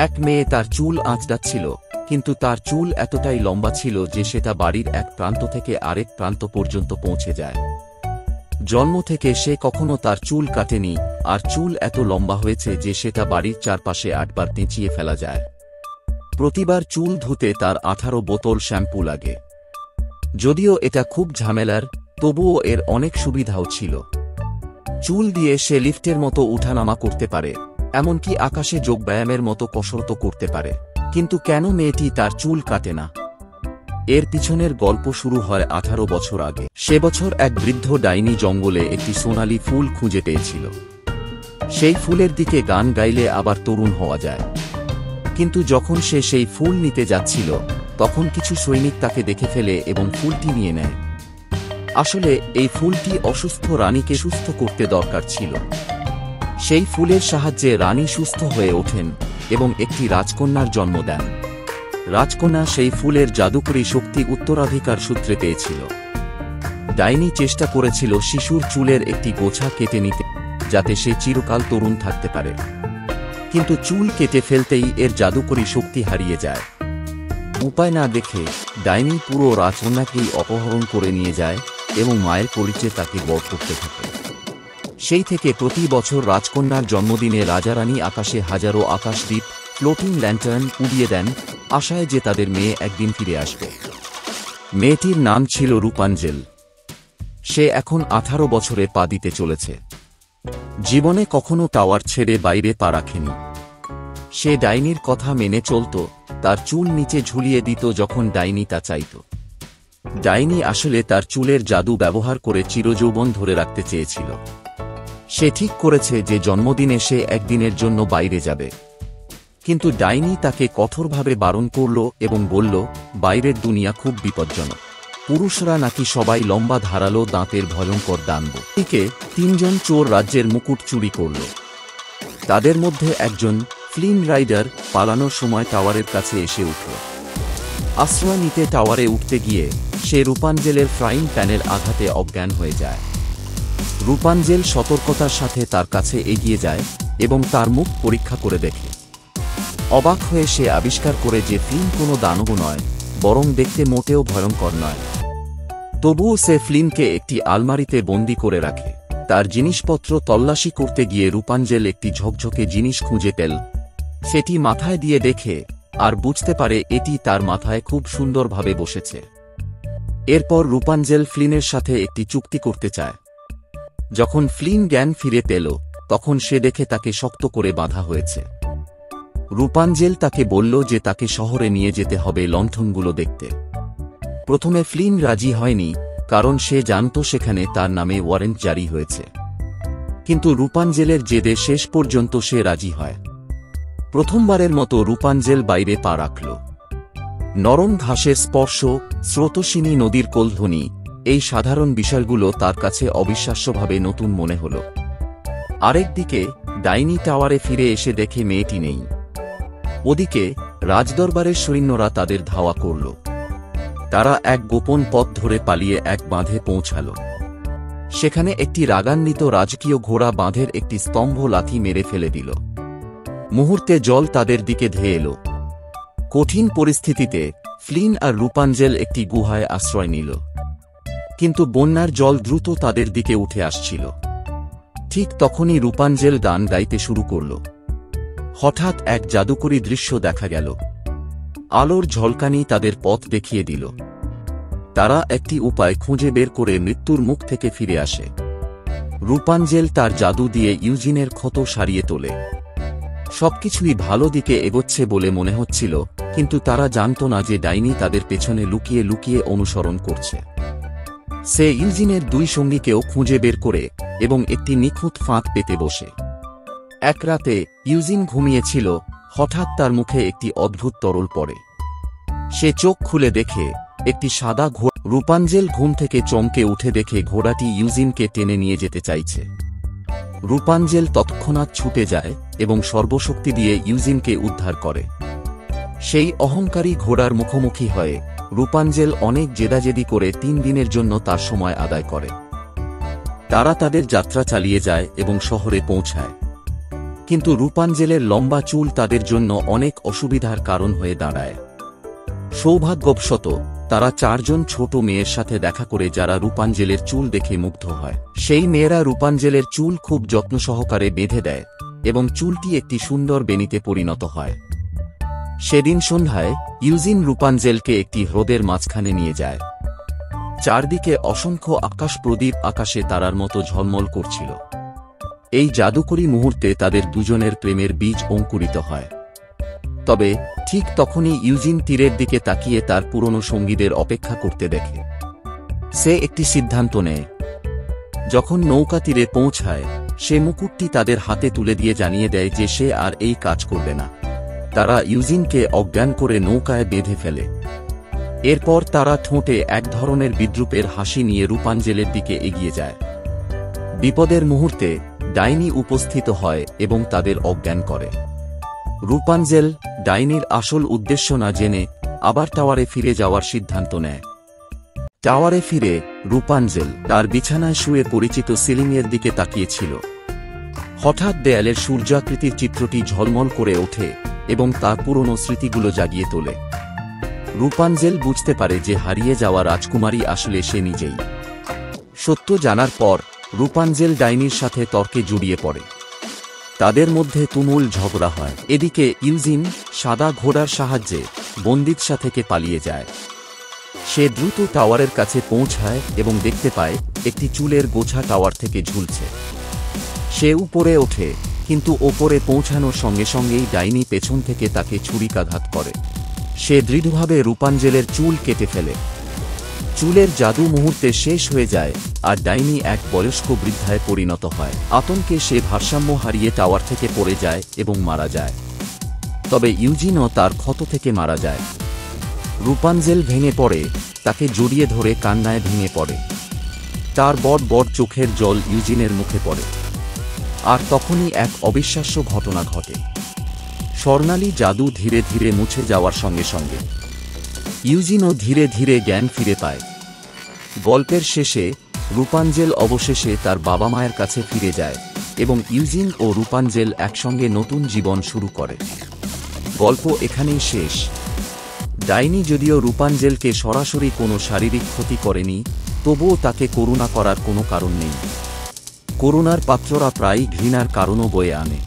এক মেয়ে তার চুল আঁচড়াচ্ছিল, কিন্তু তার চুল এতটাই লম্বা ছিল যে সেটা বাড়ির এক প্রান্ত থেকে আরেক প্রান্ত পর্যন্ত পৌঁছে যায়। জন্ম থেকে সে কখনো তার চুল কাটেনি, আর চুল এত লম্বা হয়েছে যে সেটা বাড়ির চারপাশে 8 বার পেঁচিয়ে ফেলা যায়। প্রতিবার চুল ধুতে তার 18 বোতল শ্যাম্পু লাগে। যদিও এটা খুব ঝামেলার, তবুও এর অনেক সুবিধাও ছিল। চুল দিয়ে সে লিফটের মতো উঠানামা করতে পারে, এমনকি আকাশে যোগব্যায়ামের মতো কসরত করতে পারে। কিন্তু কেন মেয়েটি তার চুল কাটে না? এর পিছনের গল্প শুরু হয় 18 বছর আগে। সে বছর এক বৃদ্ধ ডাইনি জঙ্গলে একটি সোনালী ফুল খুঁজে পেয়েছিল। সেই ফুলের দিকে গান গাইলে আবার তরুণ হওয়া যায়। কিন্তু যখন সে সেই ফুল নিতে যাচ্ছিল, তখন কিছু সৈনিক তাকে দেখে ফেলে এবং ফুলটি নিয়ে নেয়। আসলে এই ফুলটি অসুস্থ রানীকে সুস্থ করতে দরকার ছিল। সেই ফুলের সাহায্যে রানী সুস্থ হয়ে ওঠেন এবং একটি রাজকন্যার জন্ম দেন। রাজকন্যা সেই ফুলের জাদুকরী শক্তি উত্তরাধিকার সূত্রে পেয়েছিল। ডাইনি চেষ্টা করেছিল শিশুর চুলের একটি গোছা কেটে নিতে, যাতে সে চিরকাল তরুণ থাকতে পারে। কিন্তু চুল কেটে ফেলতেই এর জাদুকরী শক্তি হারিয়ে যায়। উপায় না দেখে ডাইনি পুরো রাজকন্যাকেই অপহরণ করে নিয়ে যায় এবং মায়ের পরিচয়ে তাকে বধ করতে থাকে। সেই থেকে প্রতি বছর রাজকন্যার জন্মদিনে রাজারানী আকাশে হাজারো আকাশদ্বীপ, ফ্লোটিং ল্যান্টার্ন উড়িয়ে দেন, আশায় যে তাদের মেয়ে একদিন ফিরে আসবে। মেয়েটির নাম ছিল রূপাঞ্জেল। সে এখন 18 বছরে পা দিতে চলেছে। জীবনে কখনো টাওয়ার ছেড়ে বাইরে পা রাখেনি। সে ডাইনির কথা মেনে চলত, তার চুল নিচে ঝুলিয়ে দিত যখন ডাইনি তা চাইত। ডাইনি আসলে তার চুলের জাদু ব্যবহার করে চিরযৌবন ধরে রাখতে চেয়েছিল। সে ঠিক করেছে যে জন্মদিনে সে একদিনের জন্য বাইরে যাবে। কিন্তু ডাইনি তাকে কঠোরভাবে বারণ করল এবং বলল, বাইরের দুনিয়া খুব বিপজ্জনক। পুরুষরা নাকি সবাই লম্বা ধারালো দাঁতের ভয়ঙ্কর দানব। এদিকে 3 জন চোর রাজ্যের মুকুট চুরি করল। তাদের মধ্যে একজন, ফ্লিন রাইডার, পালানোর সময় টাওয়ারের কাছে এসে উঠল। আশ্রয় নিতে টাওয়ারে উঠতে গিয়ে সে রূপাঞ্জেলের ফ্রাইং প্যানের আঘাতে অজ্ঞান হয়ে যায়। রূপাঞ্জেল সতর্কতার সাথে তার কাছে এগিয়ে যায় এবং তার মুখ পরীক্ষা করে দেখে। অবাক হয়ে সে আবিষ্কার করে যে ফ্লিন কোনো দানব নয়, বরং দেখতে মোটেও ভয়ঙ্কর নয়। তবুও সে ফ্লিনকে একটি আলমারিতে বন্দি করে রাখে। তার জিনিসপত্র তল্লাশি করতে গিয়ে রূপাঞ্জেল একটি ঝকঝকে জিনিস খুঁজে পেল। সেটি মাথায় দিয়ে দেখে আর বুঝতে পারে এটি তার মাথায় খুব সুন্দরভাবে বসেছে। এরপর রূপাঞ্জেল ফ্লিনের সাথে একটি চুক্তি করতে চায়। যখন ফ্লিন জ্ঞান ফিরে পেল, তখন সে দেখে তাকে শক্ত করে বাঁধা হয়েছে। রূপাঞ্জেল তাকে বলল যে তাকে শহরে নিয়ে যেতে হবে লণ্ঠনগুলো দেখতে। প্রথমে ফ্লিন রাজি হয়নি, কারণ সে জানত সেখানে তার নামে ওয়ারেন্ট জারি হয়েছে। কিন্তু রূপাঞ্জেলের জেদে শেষ পর্যন্ত সে রাজি হয়। প্রথমবারের মতো রূপাঞ্জেল বাইরে পা রাখল। নরম ঘাসের স্পর্শ, স্রোতস্বিনী নদীর কোলধ্বনি, এই সাধারণ বিষয়গুলো তার কাছে অবিশ্বাস্যভাবে নতুন মনে হল। আরেকদিকে ডাইনি টাওয়ারে ফিরে এসে দেখে মেয়েটি নেই। ওদিকে রাজদরবারের সৈন্যরা তাদের ধাওয়া করল। তারা এক গোপন পথ ধরে পালিয়ে এক বাঁধে পৌঁছাল। সেখানে একটি রাগান্বিত রাজকীয় ঘোড়া বাঁধের একটি স্তম্ভ লাথি মেরে ফেলে দিল। মুহূর্তে জল তাদের দিকে ধেয়ে এল। কঠিন পরিস্থিতিতে ফ্লিন আর রূপাঞ্জেল একটি গুহায় আশ্রয় নিল। কিন্তু বন্যার জল দ্রুত তাদের দিকে উঠে আসছিল। ঠিক তখনই রূপাঞ্জেল গান গাইতে শুরু করল। হঠাৎ এক জাদুকরী দৃশ্য দেখা গেল। আলোর ঝলকানি তাদের পথ দেখিয়ে দিল। তারা একটি উপায় খুঁজে বের করে মৃত্যুর মুখ থেকে ফিরে আসে। রূপাঞ্জেল তার জাদু দিয়ে ইউজিনের ক্ষত সারিয়ে তোলে। সবকিছুই ভালো দিকে এগোচ্ছে বলে মনে হচ্ছিল, কিন্তু তারা জানত না যে ডাইনি তাদের পেছনে লুকিয়ে লুকিয়ে অনুসরণ করছে। সে ইউজিনের 2 সঙ্গীকেও খুঁজে বের করে এবং একটি নিখুঁত ফাঁদ পেতে বসে। এক রাতে ইউজিন ঘুমিয়েছিল, হঠাৎ তার মুখে একটি অদ্ভুত তরল পড়ে। সে চোখ খুলে দেখে একটি সাদা ঘোড়া। রূপাঞ্জেল ঘুম থেকে চমকে উঠে দেখে ঘোড়াটি ইউজিনকে টেনে নিয়ে যেতে চাইছে। রূপাঞ্জেল তৎক্ষণাৎ ছুটে যায় এবং সর্বশক্তি দিয়ে ইউজিনকে উদ্ধার করে। সেই অহংকারী ঘোড়ার মুখোমুখি হয়ে রূপাঞ্জেল অনেক জেদাজেদি করে 3 দিনের জন্য তার সময় আদায় করে। তারা তাদের যাত্রা চালিয়ে যায় এবং শহরে পৌঁছায়। কিন্তু রূপাঞ্জলের লম্বা চুল তাদের জন্য অনেক অসুবিধার কারণ হয়ে দাঁড়ায়। সৌভাগ্যবশত তারা 4 জন ছোট মেয়ের সাথে দেখা করে যারা রূপাঞ্জলের চুল দেখে মুগ্ধ হয়। সেই মেয়েরা রূপাঞ্জলের চুল খুব যত্ন সহকারে বেঁধে দেয় এবং চুলটি একটি সুন্দর বেনিতে পরিণত হয়। সেদিন সন্ধ্যায় ইউজিন রূপাঞ্জলকে একটি হ্রদের মাঝখানে নিয়ে যায়। চারদিকে অসংখ্য আকাশ প্রদীপ আকাশে তারার মতো ঝলমল করছিল। এই জাদুকরী মুহূর্তে তাদের দুজনের প্রেমের বীজ অঙ্কুরিত হয়। তবে ঠিক তখনই ইউজিন তীরের দিকে তাকিয়ে তার পুরনো সঙ্গীদের অপেক্ষা করতে দেখে। সে একটি সিদ্ধান্ত নেয়। যখন নৌকা তীরে পৌঁছায়, সে মুকুটটি তাদের হাতে তুলে দিয়ে জানিয়ে দেয় যে সে আর এই কাজ করবে না। তারা ইউজিনকে অজ্ঞান করে নৌকায় বেঁধে ফেলে। এরপর তারা ঠোঁটে এক ধরনের বিদ্রূপের হাসি নিয়ে রূপাঞ্জলের দিকে এগিয়ে যায়। বিপদের মুহূর্তে ডাইনি উপস্থিত হয় এবং তাদের অজ্ঞান করে। রূপাঞ্জল ডাইনির আসল উদ্দেশ্য না জেনে আবার টাওয়ারে ফিরে যাওয়ার সিদ্ধান্ত নেয়। টাওয়ারে ফিরে রূপাঞ্জল তার বিছানায় শুয়ে পরিচিত সিলিংয়ের দিকে তাকিয়েছিল। হঠাৎ দেয়ালের সূর্যাকৃতির চিত্রটি ঝলমল করে ওঠে এবং তার পুরনো স্মৃতিগুলো জাগিয়ে তোলে। রূপাঞ্জল বুঝতে পারে যে হারিয়ে যাওয়া রাজকুমারী আসলে সে নিজেই। সত্য জানার পর রূপাঞ্জল ডাইনির সাথে তর্কে জড়িয়ে পড়ে। তাদের মধ্যে তুমুল ঝগড়া হয়। এদিকে ইউজিন সাদা ঘোড়ার সাহায্যে বন্দিদশা থেকে পালিয়ে যায়। সে দ্রুত টাওয়ারের কাছে পৌঁছায় এবং দেখতে পায় একটি চুলের গোছা টাওয়ার থেকে ঝুলছে। সে উপরে ওঠে, কিন্তু ওপরে পৌঁছানোর সঙ্গে সঙ্গেই ডাইনি পেছন থেকে তাকে ছুরিকাঘাত করে। সে দৃঢ়ভাবে রূপাঞ্জলের চুল কেটে ফেলে। চুলের জাদু মুহূর্তে শেষ হয়ে যায় আর ডাইনি এক বয়স্ক বৃদ্ধায় পরিণত হয়। আতঙ্কে সে ভারসাম্য হারিয়ে টাওয়ার থেকে পড়ে যায় এবং মারা যায়। তবে ইউজিনও তার ক্ষত থেকে মারা যায়। রূপাঞ্জল ভেঙে পড়ে, তাকে জড়িয়ে ধরে কান্নায় ভেঙে পড়ে। তার বড় বড় চোখের জল ইউজিনের মুখে পড়ে। আর তখনই এক অবিশ্বাস্য ঘটনা ঘটে। স্বর্ণালী জাদু ধীরে ধীরে মুছে যাওয়ার সঙ্গে সঙ্গে ইউজিনও ধীরে ধীরে জ্ঞান ফিরে পায়। গল্পের শেষে রূপাঞ্জল অবশেষে তার বাবা মায়ের কাছে ফিরে যায় এবং ইউজিন ও রূপাঞ্জল একসঙ্গে নতুন জীবন শুরু করে। গল্প এখানেই শেষ। ডাইনি যদিও রূপাঞ্জলকে সরাসরি কোনো শারীরিক ক্ষতি করেনি, তবুও তাকে করুণা করার কোনো কারণ নেই। করুণার পাত্ররা প্রায়ই ঘৃণার কারণও বয়ে আনে।